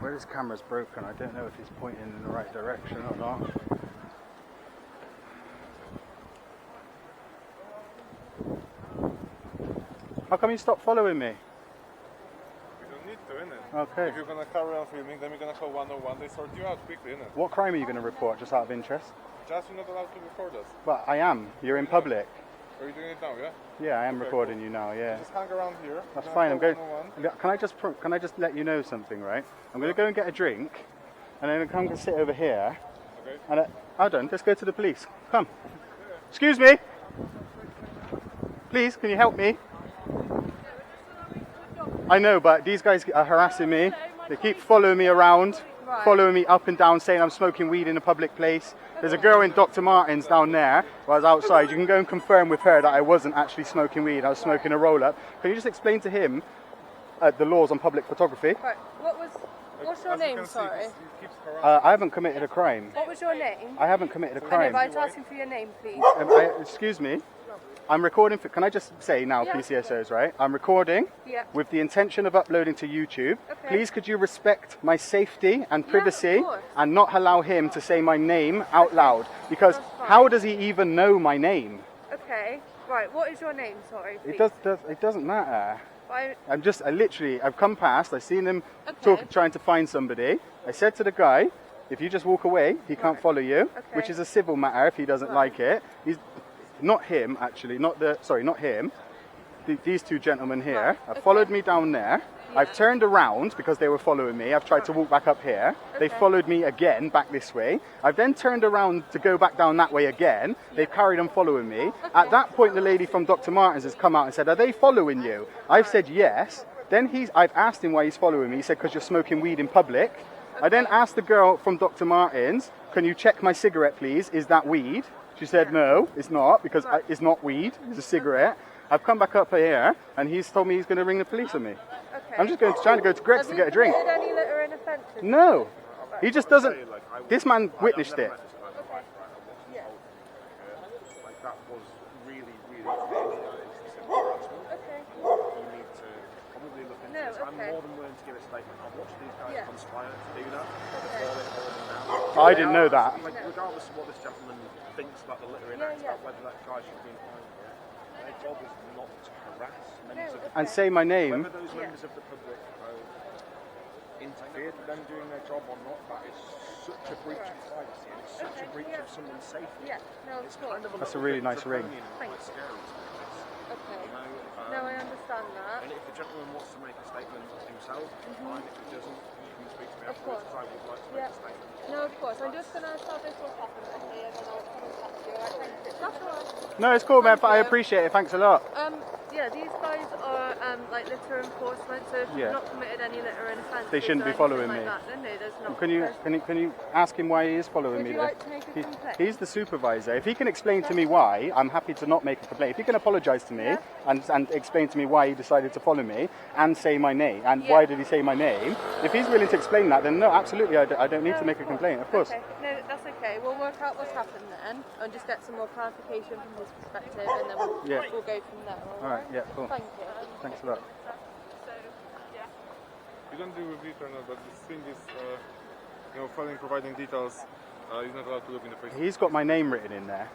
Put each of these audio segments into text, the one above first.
Where this camera's broken, I don't know if he's pointing in the right direction or not. How come you stopped following me? You don't need to, innit? Okay. If you're gonna carry on filming, then you're gonna call 101, they sort you out quickly, innit? What crime are you going to report, just out of interest? Just you're not allowed to record us. Well, I am. You're in public. Are you doing it now, yeah? Yeah, I am Okay, recording cool. you now, yeah. Just hang around here. That's You're fine, I'm gonna going... call 101. Can I just let you know something, right? I'm going to go and get a drink, and then I'm going to sit over here, Okay. and hold on, let's go to the police. Come. Excuse me. Please, can you help me? I know, but these guys are harassing me. They keep following me around, following me up and down, saying I'm smoking weed in a public place. There's a girl in Dr. Martin's down there, who I was outside. You can go and confirm with her that I wasn't actually smoking weed. I was smoking a roll-up. Can you just explain to him the laws on public photography? Right. What's your name, sorry? I haven't committed a crime. What was your name? I haven't committed a I know, crime. but I was asking for your name, please. Excuse me. I'm recording for, can I just say now, Yeah. PCSOs, right? I'm recording Yeah. with the intention of uploading to YouTube. Okay. Please could you respect my safety and privacy of course. and not allow him to say my name out loud? Because That's fine. how does he even know my name? Okay. Right. What is your name, sorry, please? It doesn't matter. Right. I've come past, I've seen him trying to find somebody. I said to the guy, if you just walk away, he can't follow you, which is a civil matter if he doesn't like it. He's not him, actually, not him. These two gentlemen here have followed me down there. Yeah. I've turned around because they were following me. I've tried to walk back up here. They followed me again back this way. I've then turned around to go back down that way again. They've carried on following me. At that point, the lady from Dr. Martin's has come out and said, "Are they following you?" I've said yes. Then I've asked him why he's following me. He said, "Because you're smoking weed in public." I then asked the girl from Dr. Martin's, "Can you check my cigarette, please? Is that weed?" She said, "No, it's not, because it's not weed, it's a cigarette." I've come back up here, and he's told me he's going to ring the police on me. Okay. I'm just trying to go to Greg's to get a drink. Have you committed any littering offences? No, he just doesn't. This man witnessed it. That was really, really harassment. Okay. You need to probably look into this. I'm okay. more than willing to give a statement. I've watched these guys Yeah. conspire to do that. I didn't know that. Like, regardless of what this gentleman thinks about the littering act, about whether that guy should be fined for it, their job is not to harass members of the And say my name. Whether those members of the public interfered with them doing their job or not, that is such a breach of privacy and it's such a breach of someone's safety. Yeah, no, of course. That's a really nice ring. Thank you. Scary, Okay. you know, No, I understand that. and if the gentleman wants to make a statement himself, fine. If he doesn't, he can speak to me Of afterwards course. because I would like to make a statement. No, of course. I'm just going to establish what's happened, okay, and then I'll contact you. Alright, thank you. That's alright. No, it's cool, man. Thank I you. appreciate it. Thanks a lot. Yeah, these guys are like litter enforcement, so if Yeah. you've not committed any littering offences, They shouldn't or be following anything me. like that, then no, there's not. Can you ask him why he is following Would me? you then? like to make a complaint? He's the supervisor. If he can explain to me why, I'm happy to not make a complaint. If he can apologise to me and explain to me why he decided to follow me and say my name and why did he say my name, if he's willing to explain that, then no, absolutely, I don't need to make a complaint. Of course. Okay. No, that's okay. We'll work out what's happened then and just get some more clarification from his perspective, and then we'll go from there. All right. Yeah. Cool. Thank you. Thanks a lot. You don't deal with it or not, but this thing is, following providing details, he's not allowed to look in the face. He's got my name written in there.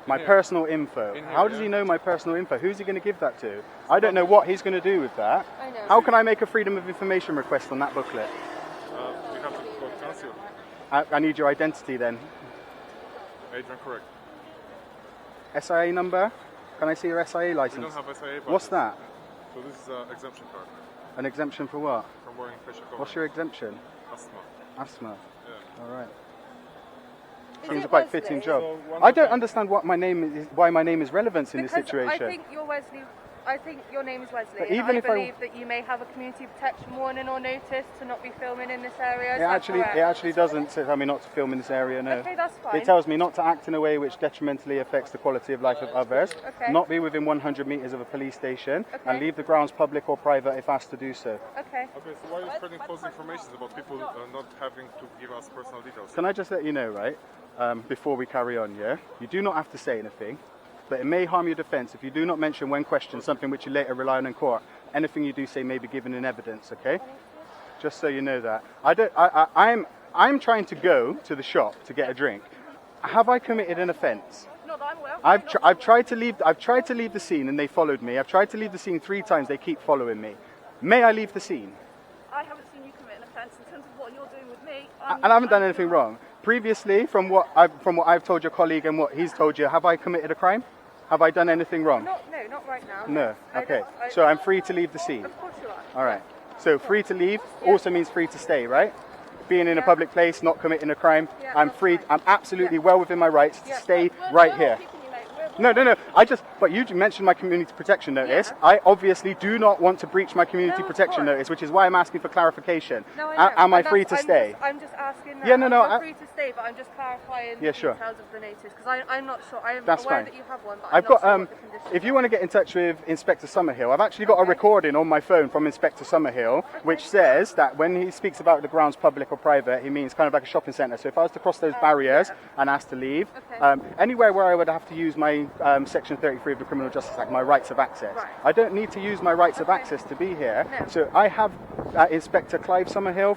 My here. personal info. In here, How does he know my personal info? Who's he going to give that to? I don't know what he's going to do with that. I know. How can I make a freedom of information request on that booklet? You have to go to council. I need your identity then. Adrian, correct. SIA number? Can I see your SIA We license? don't have SIA, but What's that? So this is an exemption card An exemption for what? from wearing facial covering. What's your exemption? Asthma. Asthma. Yeah. All right. Is Seems it a quite Wesley? fitting job. So one I of don't them- understand what my name is, why my name is relevant in this Because situation. I think you're Wesley. I think your name is Wesley. But And even I if I- believe that you may have a community protection warning or notice to not be filming in this area. It Is that actually, correct? it actually doesn't tell me not to film in this area, no. Okay, that's fine. It tells me not to act in a way which detrimentally affects the quality of life of others, Okay. not be within 100 metres of a police station, Okay. and leave the grounds public or private if asked to do so. Okay. Okay, so why are you spreading false information about people not having to give us personal details? Can I just let you know, right, before we carry on, yeah? You do not have to say anything, but it may harm your defence if you do not mention when questioned something which you later rely on in court. Anything you do say may be given in evidence, okay? Just so you know that. I'm trying to go to the shop to get a drink. Have I committed an offence? Not that I'm aware of. I've tried to leave the scene and they followed me. I've tried to leave the scene 3 times. They keep following me. May I leave the scene? I haven't seen you commit an offence in terms of what you're doing with me. And I haven't done anything wrong. Previously, from what I've told your colleague and what he's told you, have I committed a crime? Have I done anything wrong? No, not right now. No. Okay. So I'm free to leave the scene. Of course you are. All right. So free to leave also means free to stay, right? Being in a public place, not committing a crime. Yeah, I'm that's free. fine. I'm absolutely well within my rights to stay We're right not here. keeping you, mate. No. But you mentioned my community protection notice. Yeah. I obviously do not want to breach my community No, of protection course. notice, which is why I'm asking for clarification. No, I know. Am I And free to stay? I'm just asking that. Yeah, no, You're I- free to stay, but I'm just clarifying Yeah, the sure. details of the notice because I'm not sure. I'm That's aware fine. that you have one, but I've I'm not got sure what the conditions if you want to get in touch with Inspector Summerhill, I've actually got a recording on my phone from Inspector Summerhill, which says that when he speaks about the grounds public or private, he means kind of like a shopping centre. So if I was to cross those barriers and asked to leave, Okay. anywhere where I would have to use my Section 33 of the Criminal Justice Act, my rights of access, Right. I don't need to use my rights of access to be here. No. So I have Inspector Clive Summerhill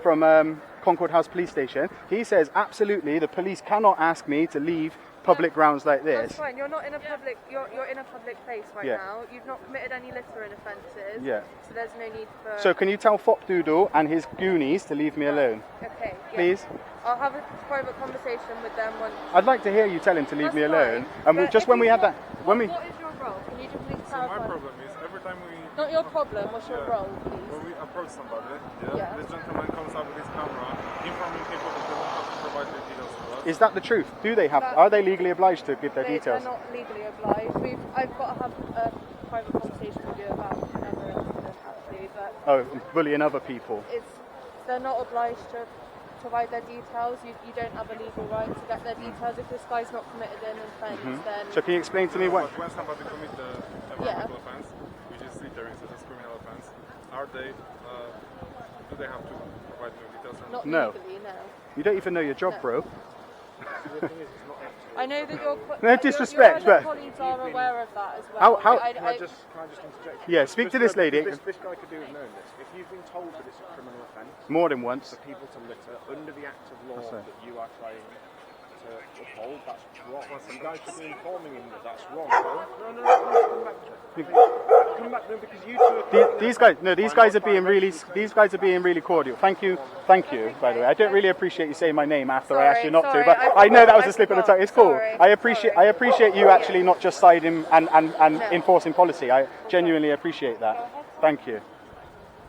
from Concord House Police Station. He says absolutely the police cannot ask me to leave public grounds like this. That's fine. You're not in a public. You're in a public place right Yeah. now. You've not committed any littering offences. Yeah. So there's no need for. So can you tell Fopdoodle and his Goonies to leave me alone? Okay. Yeah. Please? I'll have a private conversation with them once. I'd like to hear you tell him to leave That's me alone. fine. And But just if when we he's had not- that, when we, What is your role? Can you just please So my clarify? problem is every time we Not your problem. What's your role, please? when we approach somebody, Yeah. this gentleman comes up with his camera, informing people that they don't have to provide their details to us. is that the truth? Do they have? Are they legally obliged to give their They're details? not legally obliged. I've got to have a private conversation with you about another incident actually, but Oh, bullying other people. they're not obliged to provide their details. You don't have a legal right to get their details. If this guy's not committed an offence, then So can you explain to me what? But when somebody commits the environmental offence, which is littering, such as criminal offence, are they? Do they have to provide their details? Or not No. legally, no. You don't even know your job, No. bro. I know that your No disrespect, your other but- colleagues are aware of that as well. How- Can I just interject? Yeah, speak to this lady. This guy could do with knowing this. If you've been told that it's a criminal offence More than once. for people to litter under the act of law That's right. that you are trying to uphold, that's wrong. You guys should be informing him that that's wrong. No, come back to it. Come back to him because you two are These guys are being really cordial. Thank you, by the way. I don't really appreciate you saying my name after I asked you not Sorry, to, but I I know that was forgot, a slip of the I tongue. It's cool. forgot. I Sorry. appreciate you actually not just siding and No. enforcing policy. I genuinely appreciate that. Thank you.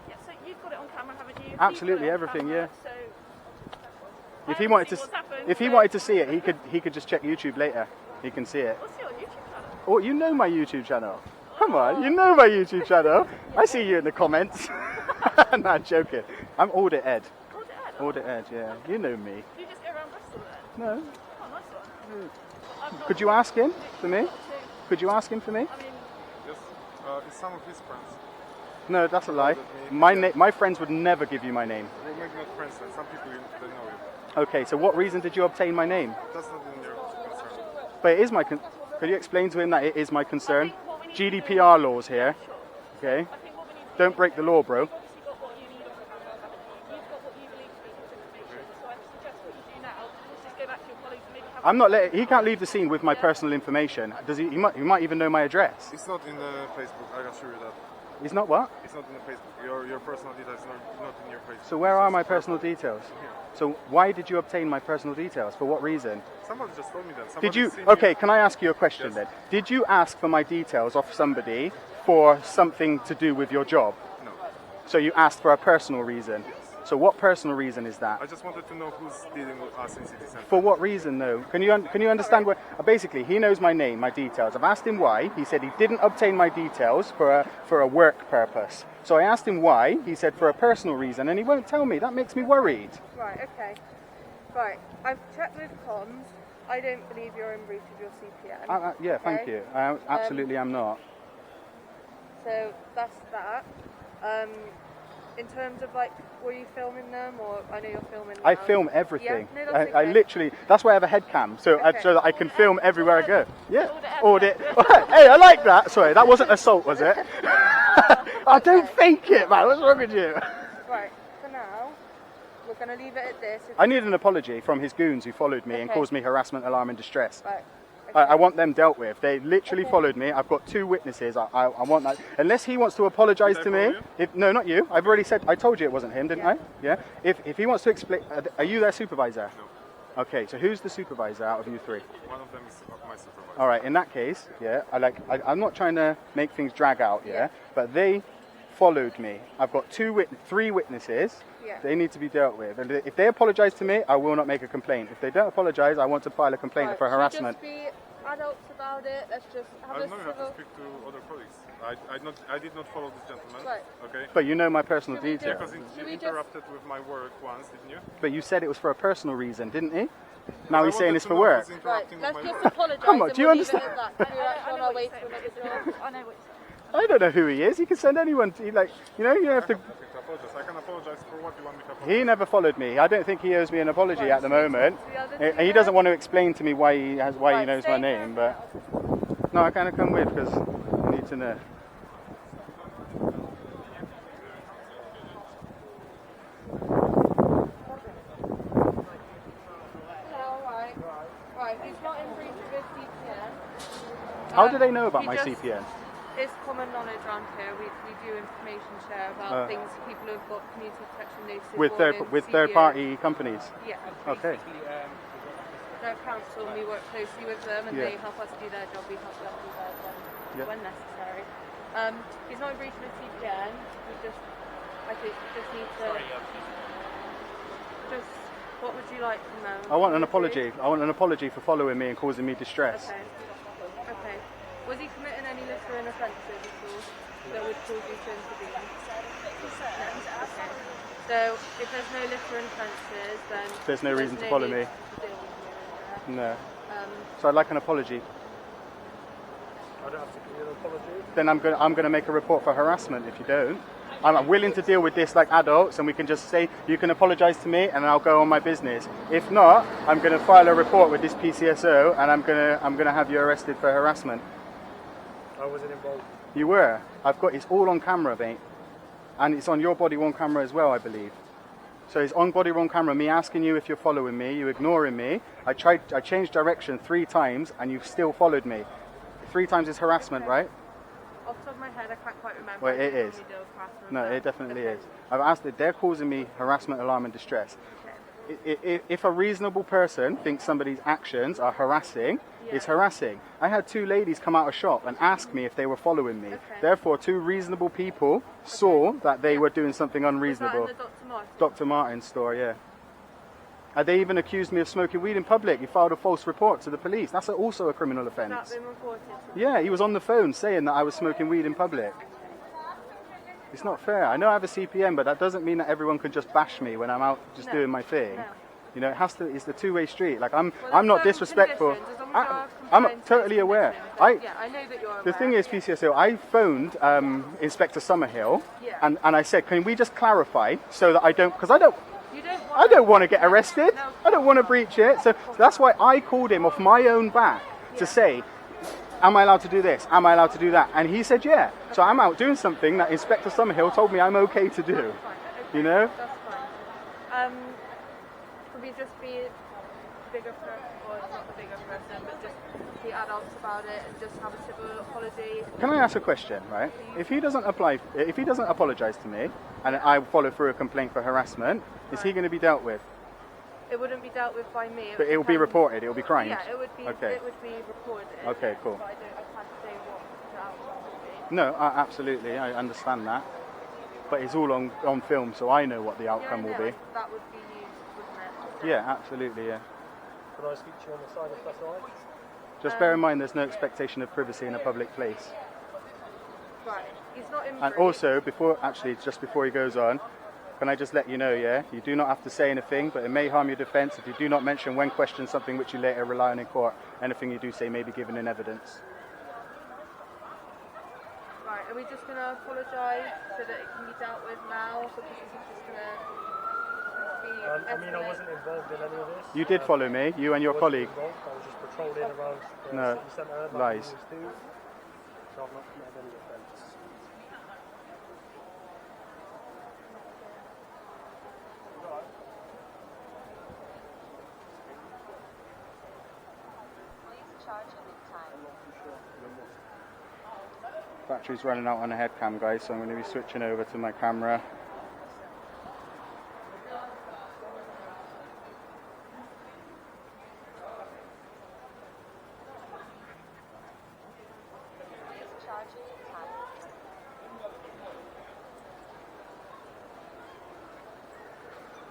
Yeah, so you've got it on camera, haven't you? Absolutely, You've got it on everything, camera, yeah. So If I he haven't wanted seen to, what's happened, if he so- wanted to see it, he could just check YouTube later. He can see it. What's your YouTube channel? Oh, you know my YouTube channel. Come on, you know my YouTube channel. I see you in the comments. No, I'm joking. I'm Audit Ed. Audit Ed. Audit Ed, yeah. You know me. Do you just go around Bristol then? No. Oh, nice one. I've got Could you ask him for me? two. Could you ask him for me? I mean, yes, it's some of his friends. No, that's a lie. My friends would never give you my name. Well, maybe not friends, then. Some people they know you. Okay, so what reason did you obtain my name? That's not in your concern. But it is my. Could you explain to him that it is my concern? I think what we need to do- GDPR laws here. Sure. Okay. I think what we need to Don't break the law, bro. You've obviously got what you need off the camera, haven't you? You've got what you believe to be confidential information. So I suggest what you do now is just go back to your colleagues and maybe have I'm not letting. He can't leave the scene with my personal information. Does he? He might even know my address. It's not in the Facebook, I assure you that. He's not what? It's not in the Facebook. Your personal details are not in your Facebook. So where are my personal details? So why did you obtain my personal details? For what reason? Somebody just told me that. Did Somebody you? seen Okay, can I ask you a question Yes. then? Did you ask for my details off somebody for something to do with your job? No. So you asked for a personal reason. So what personal reason is that? I just wanted to know who's dealing with us in City Centre. For what reason, though? Can you understand what? Basically, he knows my name, my details. I've asked him why. He said he didn't obtain my details for a work purpose. So I asked him why. He said for a personal reason, and he won't tell me. That makes me worried. Right. Okay. Right. I've checked with comms. I don't believe you're in breach of your CPN. Yeah, thank Okay. you. I absolutely am not. So that's that. In terms of like, were you filming them, or I know you're filming. I now. film everything. Yeah, no, that's I okay. literally. That's why I have a head cam, so Okay. so that I can film everywhere I go. Yeah. Audit. Audit. Hey, I like that. Sorry, that wasn't assault, was it? Oh, don't fake it, man. What's wrong with you? Right, for now, we're going to leave it at this. I need an apology from his goons who followed me and Okay. caused me harassment, alarm and distress. Right. I want them dealt with. They literally followed me. I've got 2 witnesses. I want that. Unless he wants to apologise Did to I me. follow No, not you. I've already said, I told you it wasn't him, didn't I? Yeah. If he wants to explain, are you their supervisor? No. Okay, so who's the supervisor out of you 3? One of them is my supervisor. All right, in that case, yeah, I'm not trying to make things drag out, yeah, but they followed me. I've got 3 witnesses. Yeah. They need to be dealt with. And if they apologise to me, I will not make a complaint. If they don't apologise, I want to file a complaint Right, for should we harassment. just be adults about it? Let's just have I a know you have to civil... speak to other colleagues. I did not follow this gentleman. Right. Okay. But you know my personal Should we details. Because Should you we just- interrupted with my work once, didn't you? But you said it was for a personal reason, didn't he? Now I he's saying wanted it's to for know work. who's Right, interrupting with let's my just work. apologise. Come on, and do you we'll leave it understand? at that. We're actually on know our what way you're to saying. another job. I know what you're saying. I don't know who he is. He can send anyone. You have to. Okay, to apologize. I can apologize for what you want me to apologize. He never followed me. I don't think he owes me an apology Right, at the so moment. the other two He doesn't then? want to explain to me why he Right, knows stay my here name. for But no, I kind of come with because I need to know. Right. Right, he's not in breach of his CPN. How do they know about he my just- CPN? It's common knowledge around here. We do information share about things, people who've got community protection notices. With warnings, third CBO. party companies. Yeah. Okay. They're council, we work closely with them and Yeah. they help us do their job, we help them do theirs Yeah. when necessary. He's not in breach of his CPN. I think we just need to... what would you like from them? I want an apology. I want an apology for following me and causing me distress. Okay. Okay. Was he committing any littering offences at all that would cause you to intervene? No. Okay. So if there's no littering offences, then There's no reason to follow me. need to deal with you, No. yeah. So I'd like an apology. I don't have to give you an apology. Then I'm gonna make a report for harassment if you don't. I'm willing to deal with this like adults, and we can just say you can apologise to me, and I'll go on my business. If not, I'm gonna file a report with this PCSO, and I'm gonna have you arrested for harassment. I wasn't involved. You were. It's all on camera, mate, and it's on your body worn camera as well, I believe. So it's on body worn camera. Me asking you if you're following me, you ignoring me. I changed direction 3 times, and you've still followed me. 3 times is harassment, right? Off the top of my head, I can't quite remember. Well, I it don't is. normally deal with harassment, No, but- it definitely okay. is. I've asked that they're causing me harassment, alarm, and distress. Okay. If a reasonable person thinks somebody's actions are harassing, it's harassing. I had 2 ladies come out of shop and ask me if they were following me. Okay. Therefore, 2 reasonable people saw that they were doing something Was that unreasonable. in the Dr. Martin? Dr. Martin's store, yeah. And they even accused me of smoking weed in public. He filed a false report to the police. That's also a criminal Has that offence. been reported? Yeah, he was on the phone saying that I was smoking weed in public. It's not fair. I know I have a CPN, but that doesn't mean that everyone can just bash me when I'm out just No. doing my thing. No. You know, it's the 2-way street. Like I'm Well, not there's disrespectful. conditions, as long as you are I'm complying to totally those aware. conditions. Yeah, I know that you're aware. The thing is, PCSO, I phoned Inspector Summerhill, Yeah. and I said, can we just clarify so that I don't, because I don't You don't want to get arrested. No. I don't want to breach it. So that's why I called him off my own back to say, am I allowed to do this? Am I allowed to do that? And he said, yeah. So I'm out doing something that Inspector Summerhill told me I'm okay to do. Fine, okay, You know? That's fine. Could we just be bigger person, or not the bigger person, but just be adults about it and just have a civil apology? Can I ask a question, right? If he doesn't apologise to me, and I follow through a complaint for harassment, is he going to be dealt with? It wouldn't be dealt with by me. But it will be reported. It will be crimes. Yeah, it would be. Okay. It would be reported. Okay, cool. But I can't say what the outcome would be. No, absolutely, I understand that. But it's all on film, so I know what the outcome will be. That would be used, wouldn't it? Yeah, absolutely, yeah. Can I speak to you on the side if that's all right? Just bear in mind there's no expectation of privacy in a public place. Right. He's not in. And breach. also, just before he goes on, can I just let you know, yeah, you do not have to say anything, but it may harm your defence if you do not mention when questioned something which you later rely on in court. Anything you do say may be given in evidence. Right. Are we just going to apologise so that it can be dealt with now, because this is just going to be? I mean, I wasn't involved in any of this. You did follow me, you and your I wasn't colleague. involved. I was just patrolling around the No, city centre. like lies. we always do. So I've not committed any offence. Battery's running out on the head cam, guys, so I'm going to be switching over to my camera.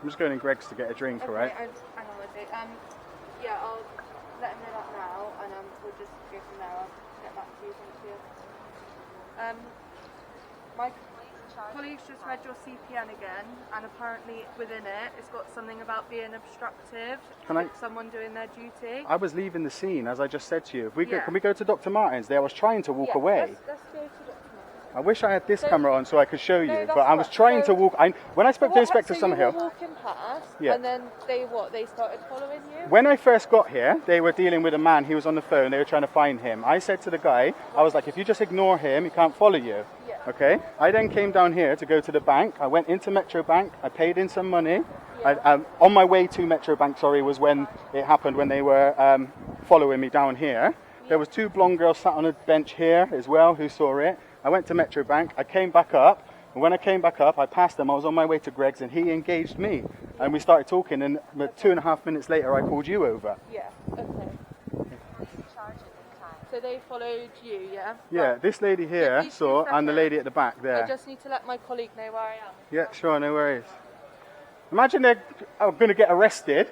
I'm just going in Greg's to get a drink, Okay, alright? hang on a sec. Yeah, I'll let him know that now, and we'll just go from there. I'll get back to you, thank you. My colleagues just read your CPN again, and apparently within it, it's got something about being obstructive. Someone doing their duty. I was leaving the scene, as I just said to you. If we Yeah. Can we go to Dr. Martin's? There, I was trying to walk away. Let's go to Dr. Martin. I wish I had this camera on so I could show you, that's but I was right. trying to walk. When I spoke to Inspector So you Summerhill, were walking past, Yeah. and then they started following you? when I first got here, they were dealing with a man. He was on the phone. They were trying to find him. I said to the guy, I was like, if you just ignore him, he can't follow you. Yeah. Okay? I then came down here to go to the bank. I went into Metro Bank. I paid in some money. On my way to Metro Bank, was when it happened, when they were following me down here. There was 2 blonde girls sat on a bench here as well who saw it. I went to Metro Bank. I came back up. And when I came back up, I passed them. I was on my way to Greg's, and he engaged me. And we started talking, and 2.5 minutes later, I called you over. Yeah, okay. So they followed you, yeah? Yeah, this lady here These saw, two and the seconds. lady at the back there. I just need to let my colleague know where I am. Yeah, sure, no worries. Imagine they're going to get arrested.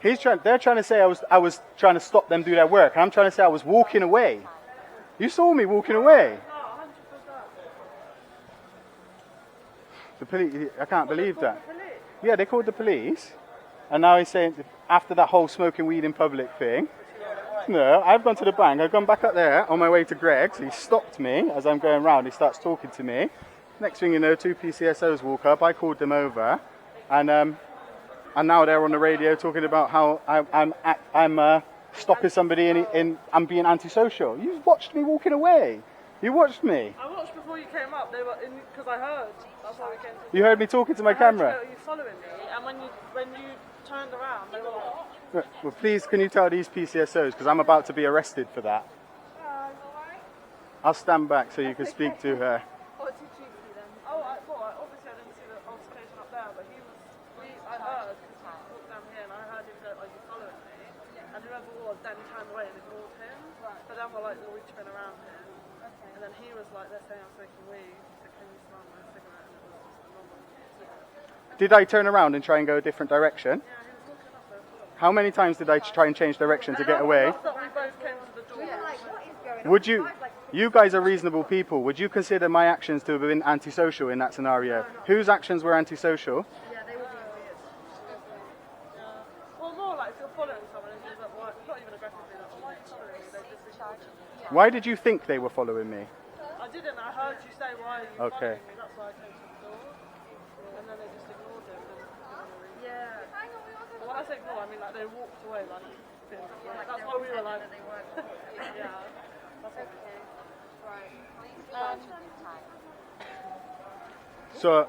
They're trying to say I was trying to stop them do their work, and I'm trying to say I was walking away. You saw me walking away. The police, I can't believe that. Yeah, they called the police, and now he's saying after that whole smoking weed in public thing. No, I've gone to the bank. I've gone back up there on my way to Greg's. He stopped me as I'm going round. He starts talking to me. Next thing you know, 2 PCSOs walk up. I called them over, and now they're on the radio talking about how I'm stopping somebody and I'm being antisocial. You watched me walking away. You watched me. I watched before you came up. They were in because I heard. That's why we came. You heard me talking to my camera. You following me, and when you turned around, they were like. Well, please, can you tell these PCSOs, because I'm about to be arrested for that. I'll stand back so you can speak to her. What did you see then? Oh, obviously I didn't see the altercation up there, but I heard because he walked down here, and I heard him go like he's following me, and whoever it was then turned away and ignored him. But then we're like all reaching around him, and then he was like, they're saying I'm smoking weed, so can you smell my cigarette? And it was just a normal cigarette. Did I turn around and try and go a different direction? Yeah, he was walking up there. How many times did I try and change direction to get away? I thought we both came to the door. Would you guys are reasonable people, would you consider my actions to have been antisocial in that scenario? Whose actions were antisocial? Yeah, they were being weird. Yeah. Well, more like if you're following someone and you're like, not even aggressively, like, why are you following me? They just ignored you. Why did you think they were following me? I didn't. I heard you say, why are you Okay. following me? That's why I came to the door. And then they just ignored him. Yeah. But when I say ignore, I mean like they walked away like. That's why we were like. Yeah. That's okay. So,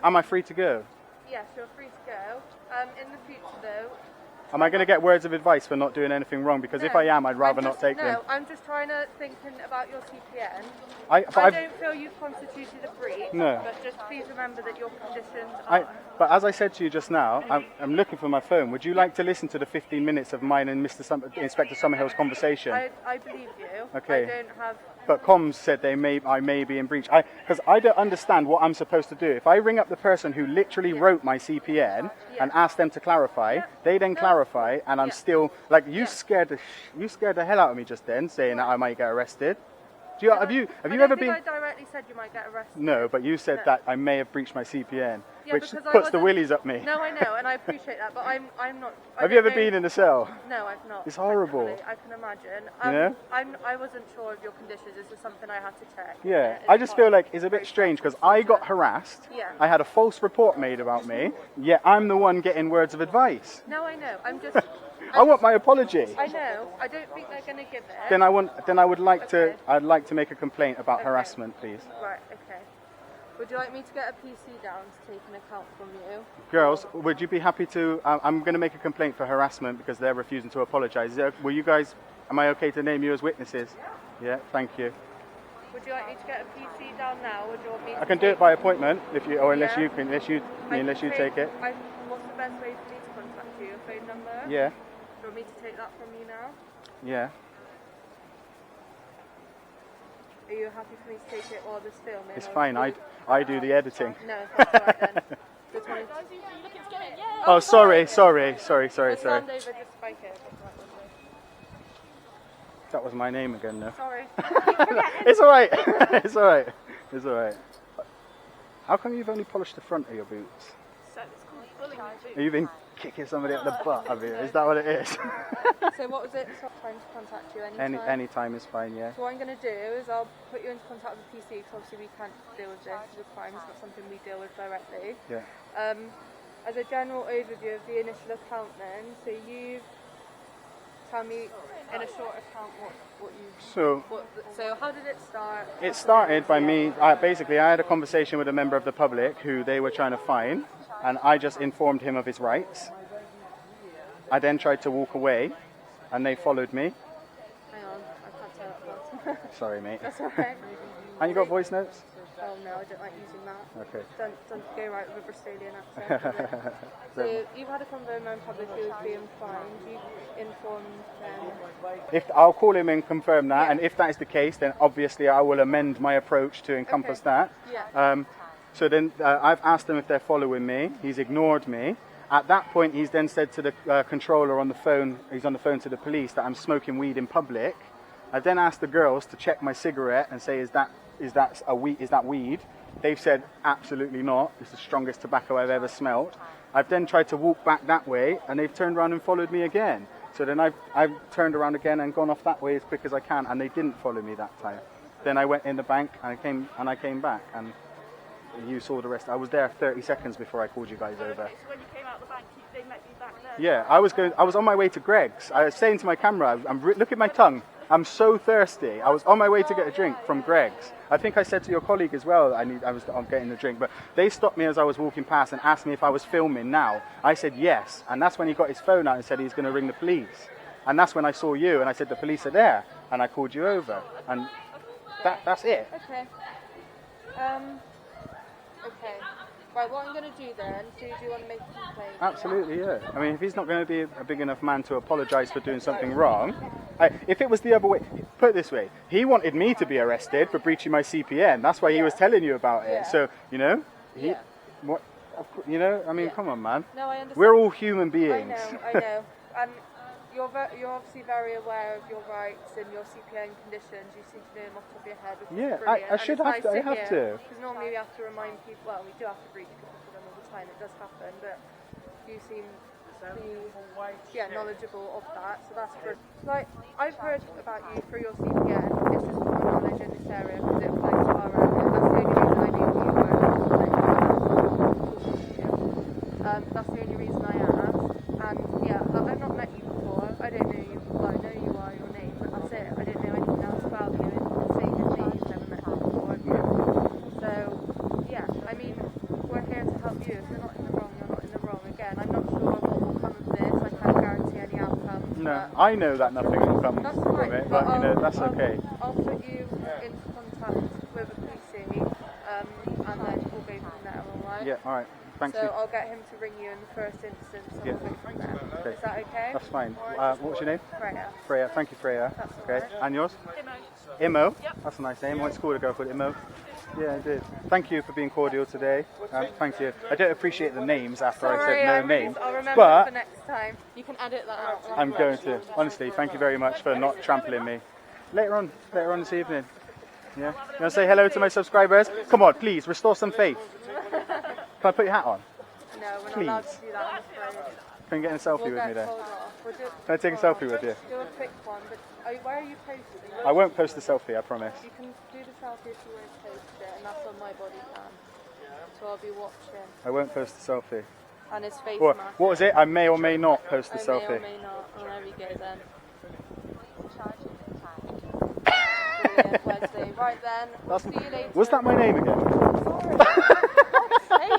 am I free to go? Yes, you're free to go. In the future, though. Am I going to get words of advice for not doing anything wrong? Because if I am, I'd rather not take them. No, I'm just trying to think about your CPN. I don't feel you've constituted a breach. No. But just please remember that your conditions are. But as I said to you just now, I'm looking for my phone. Would you like to listen to the 15 minutes of mine and Inspector Summerhill's conversation? I believe you. Okay. I don't have. But comms said I may be in breach. Because I don't understand what I'm supposed to do. If I ring up the person who literally wrote my CPN and ask them to clarify, they then clarify, and I'm still like you scared the hell out of me just then, saying that I might get arrested. Have you ever been? I directly said you might get arrested. No, but you said that I may have breached my CPN, which because I puts the wasn't- willies up me. No, I know, and I appreciate that, but I'm not. Have you ever been in a cell? No, I've not. It's horrible. Actually, I can imagine. You know? I wasn't sure of your conditions. This is something I had to check. Yeah, I just feel like it's a bit strange because I got harassed. Yeah. I had a false report made about me. Yet I'm the one getting words of advice. No, I know. I'm just. I want my apology. I know. I don't think they're going to give it. Then I would like to. I'd like to make a complaint about harassment, please. Right. Okay. Would you like me to get a PC down to take an account from you? Girls, would you be happy to? I'm going to make a complaint for harassment because they're refusing to apologise. Will you guys Am I okay to name you as witnesses? Yeah, thank you. Would you like me to get a PC down now, or do you want me to I can do it by appointment if you, or unless Yeah. you can, unless you take it. What's the best way for me to contact you? Your phone number? Yeah, Do you want me to take that from you now? yeah. Are you happy for me to take it while this filming? It's or- fine. I do the editing. No, that's alright then. Just wanted to Oh, sorry. stand over just spike it. That was my name again, though. Sorry. It's alright. It's alright. It's alright. How come you've only polished the front of your boots? So it's called bullying. Have you been kicking somebody up the butt, have you? Is that what it is? So what was it? So I'm trying to contact you anytime? Any time is fine, yeah. So what I'm going to do is I'll put you into contact with the PC, because obviously we can't deal with this as a crime. It's not something we deal with directly. Yeah. As a general overview of the initial account then, so you tell me in a short account So so how did it start? it started by me, basically I had a conversation with a member of the public who they were trying to fine, and I just informed him of his rights. I then tried to walk away, and they followed me. Hang on, I can't tell that one. Sorry, mate. That's alright. And you got voice notes? Oh no, I don't like using that. Okay. Don't go right with a Bristolian accent. So you've had a convo in public who was being fined. You've informed them. If I'll call him and confirm that, and if that is the case, then obviously I will amend my approach to encompass that. Yeah. So then I've asked him if they're following me. He's ignored me. At that point, he's then said to the controller on the phone, he's on the phone to the police, that I'm smoking weed in public. I then asked the girls to check my cigarette and say, is that weed? They've said, absolutely not. It's the strongest tobacco I've ever smelt. I've then tried to walk back that way, and they've turned around and followed me again. So then I've turned around again and gone off that way as quick as I can, and they didn't follow me that time. Then I went in the bank, and I came back, and you saw the rest. I was there 30 seconds before I called you guys over. So when you came out the bank, they met you back there? Yeah, I was on my way to Greg's. I was saying to my camera, look at my tongue. I'm so thirsty. I was on my way to get a drink from Greg's. I think I said to your colleague as well, I'm getting a drink, but they stopped me as I was walking past and asked me if I was filming now. I said yes, and that's when he got his phone out and said he's going to ring the police. And that's when I saw you, and I said the police are there, and I called you over, and that's it. Okay. Okay. Right, what I'm going to do then, do you want to make a complaint? Absolutely, yeah. I mean, if he's not going to be a big enough man to apologise for doing something wrong, if it was the other way, put it this way, he wanted me to be arrested for breaching my CPN. That's why he was telling you about it. Yeah. So, you know, Yeah. what, you know, I mean, Yeah. come on, man. No, I understand. We're all human beings. I know. And you're obviously very aware of your rights and your CPN conditions. You seem to know them off the top of your head, which is Yeah, brilliant. I should have to. I have to. Because normally we have to remind people, well, we do have to breach people for them all the time. It does happen, but you seem to be knowledgeable of that, so that's good. Like, I've heard about you through your CPN. It's just more knowledge in this area because it applies to our area. That's the only reason I knew who you were. That's the only reason I asked. And yeah, I've not met you before. I don't know you. Well, I know you are, your name, but that's it. I didn't know anything else about you. And same as me, you've never met you before. So yeah, I mean, we're here to help you. If you're not in the wrong, you're not in the wrong. Again, I'm not sure what will come of this. I can't guarantee any outcomes. No, I know that nothing will come That's from fine, it, but you know, that's okay. I'll put you into contact with a PC, and then we'll go from there, alright? Yeah, all right. Thanks. So I'll get him to ring you in the first instance, and Yeah. we'll go from there. Okay. Is that okay? That's fine. Alright. What's your name? Freya. Freya. Thank you, Freya. That's Okay. alright. And yours? Imo. Imo? Yep. That's a nice name. I went to school to go for Imo. Yeah, I did. Thank you for being cordial today. Thank you. I don't appreciate the names after I said no name, I'll remember it but for next time. You can edit that out. I'm going to. Honestly, thank you very much for not trampling me. Later on this evening. Yeah. You want to say hello to my subscribers? Come on, please, restore some faith. Can I put your hat on? No, we're not allowed Please. to do that, I'm afraid. Can you get in a selfie We'll with get me then? told off. We'll do, Can I take a selfie with you? do a quick one, but where are you posting? I won't post the selfie, I promise. You can do the selfie if you won't post it, and that's on my body cam. So I'll be watching. I won't post the selfie. And his face What mask. was it? I may or may not post the I selfie. may or may not. Oh, there we go then. Brilliant, Wesley. Right then, we'll see you later. Was that my name again? Sorry.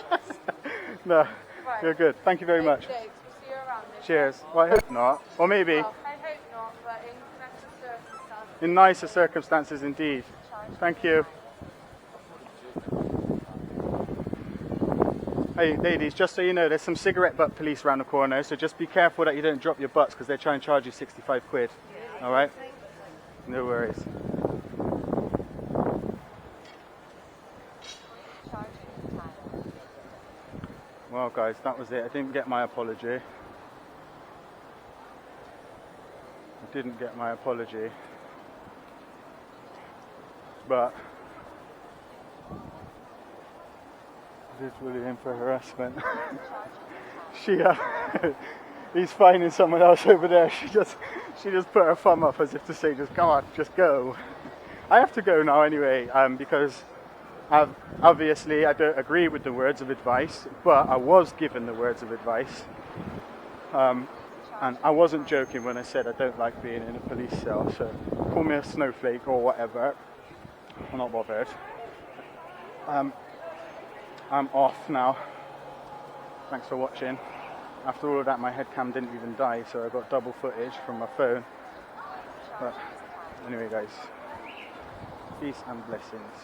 No, Right. you're good. Thank you very much. Thanks. We'll see you around. Cheers. Well, I hope not. Or maybe. Well, I hope not, but in connection In nicer circumstances indeed. Thank you. Hey ladies, just so you know, there's some cigarette butt police around the corner, so just be careful that you don't drop your butts because they try and charge you 65 quid. Alright? No worries. Well guys, that was it. I didn't get my apology. But this is really in for harassment. He's finding someone else over there. She just put her thumb up as if to say, just come on, just go. I have to go now anyway, because obviously I don't agree with the words of advice, but I was given the words of advice. And I wasn't joking when I said I don't like being in a police cell, so call me a snowflake or whatever. I'm not bothered. I'm off now. Thanks for watching. After all of that, my headcam didn't even die, so I got double footage from my phone. But anyway guys, peace and blessings.